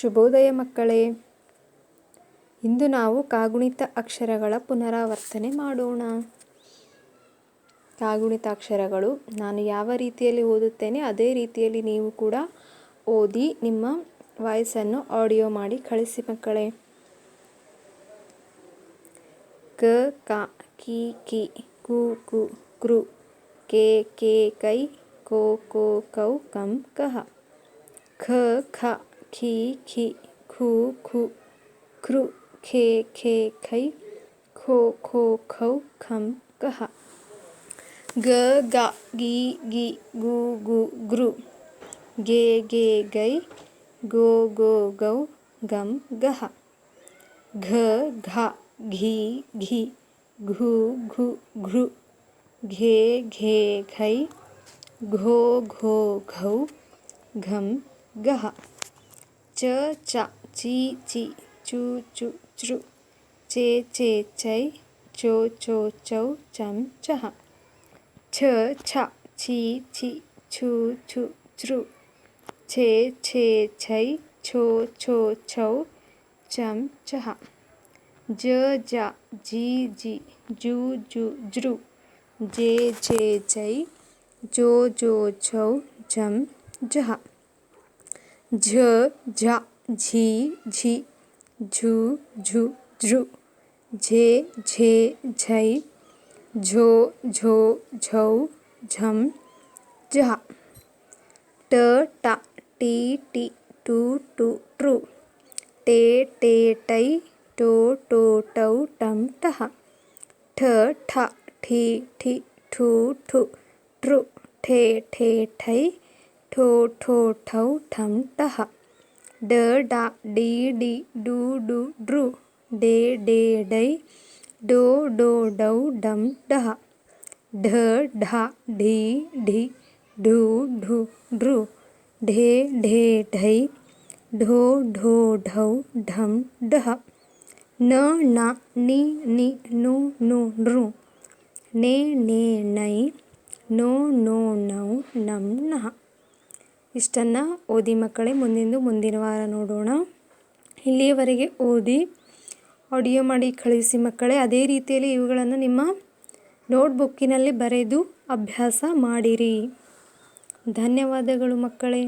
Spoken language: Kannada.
ಶುಭೋದಯ ಮಕ್ಕಳೇ. ಇಂದು ನಾವು ಕಾಗುಣಿತ ಅಕ್ಷರಗಳ ಪುನರಾವರ್ತನೆ ಮಾಡೋಣ. ಕಾಗುಣಿತ ಅಕ್ಷರಗಳು ನಾನು ಯಾವ ರೀತಿಯಲ್ಲಿ ಓದುತ್ತೇನೆ ಅದೇ ರೀತಿಯಲ್ಲಿ ನೀವು ಕೂಡ ಓದಿ ನಿಮ್ಮ ವಾಯ್ಸನ್ನು ಆಡಿಯೋ ಮಾಡಿ ಕಳಿಸಿ ಮಕ್ಕಳೇ. ಕ ಕ ಕಿ ಕಿ ಕು ಕು ಕೃ ಕೆ ಕೆ ಕೈ ಕೋ ಕೋ ಕೌ ಕಂ ಕಹ ಖ ಖ ಖಿ ಖಿ ಖು ಖು ಕೃ ಖೆ ಖೆ ಖೈ ಖೋ ಖೋ ಖೌ ಖಂ ಕಹ ಗ ಗ ಗಿ ಗಿ ಗು ಗು ಗೃ ಗೆ ಗೆ ಗೈ ಗೋ ಗೋ ಗೌ ಗಂ ಗಹ ಘ ಘ ಘಿ ಘಿ ಘು ಘು ಘೃ ಘೆ ಘೆ ಘೈ ಘೋ ಘೋ ಘೌ ಘಂ ಗಹ ಚ ಚ ಚಿ ಚಿ ಚು ಚು ಚೃ ಚೆ ಚೆ ಚೈ ಚೋ ಚೋ ಚೌ ಚಂ ಚಹ ಛ ಛ ಛಿ ಛಿ ಛು ಛು ಚೃ ಛೆ ಛೆ ಛೈ ಛೋ ಛೋ ಛೌ ಚಂ ಚಹ ಜ ಜ ಜಿ ಜಿ ಜು ಜು ಜೃ ಜೆ ಜೆ ಜೈ ಜೋ ಜೋ ಝೌ ಝಂ ಝಹ ಝ ಝ ಝಿ ಝಿ ಝು ಝು ಝೃ ಝೆ ಝೆ ಝೈ ಝೋ ಝೋ ಝೌ ಝಂ ಝಹ ಟ ಟ ಟಿ ಟಿ ಟು ಟು ಟ್ರು ಟೆ ಟೆ ಟೈ ಟೋ ಟೋ ಟೌ ಟಂ ಟಹ ಠ ಠ ಠಿ ಠಿ ಠು ಠು ಟ್ರು ಠೆ ಠೆ ಠೈ ಠೋ ಠೋ ಠೌ ಠಂ ಟಹ ಡ ಡ ಡಿ ಡಿ ಡು ಡು ಡ್ರು ಡೆ ಡೆ ಡೈ ಡೋ ಡೋ ಡೌ ಡಂ ಡಹ ಢ ಢ ಢಿ ಢಿ ಢು ಢು ಢೃ ಢೆ ಢೆ ಢೈ ಢೋ ಢೋ ಢೌ ಢಂ ಢಹ ನ ನ ನಿ ನಿ ನು ನು ನೃ ನೆ ನೆ ನೈ ನೋ ನೋ ನೌ ನಂ ನಹ. ಇಷ್ಟನ್ನು ಓದಿ ಮಕ್ಕಳೇ. ಮುಂದಿನ ವಾರ ನೋಡೋಣ. ಇಲ್ಲಿಯವರೆಗೆ ಓದಿ ಆಡಿಯೋ ಮಾಡಿ ಕಳಿಸಿ ಮಕ್ಕಳೇ. ಅದೇ ರೀತಿಯಲ್ಲಿ ಇವುಗಳನ್ನು ನಿಮ್ಮ ನೋಟ್ಬುಕ್ಕಿನಲ್ಲಿ ಬರೆದು ಅಭ್ಯಾಸ ಮಾಡಿರಿ. ಧನ್ಯವಾದಗಳು ಮಕ್ಕಳೇ.